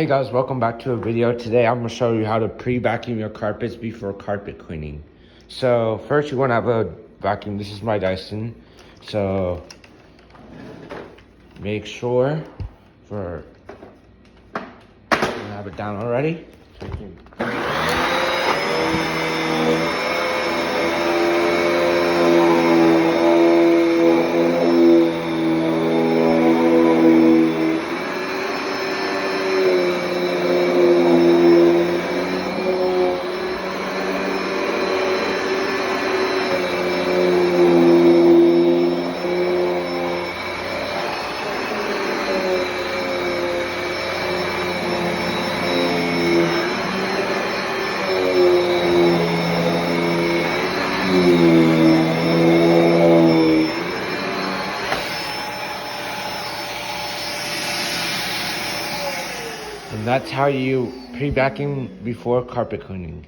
Hey guys, welcome back to a video. Today I'm going to show you how to pre-vacuum your carpets before carpet cleaning. So first you want to have a vacuum. This is my Dyson. So make sure you have it down already. And that's how you pre-vacuum before carpet cleaning.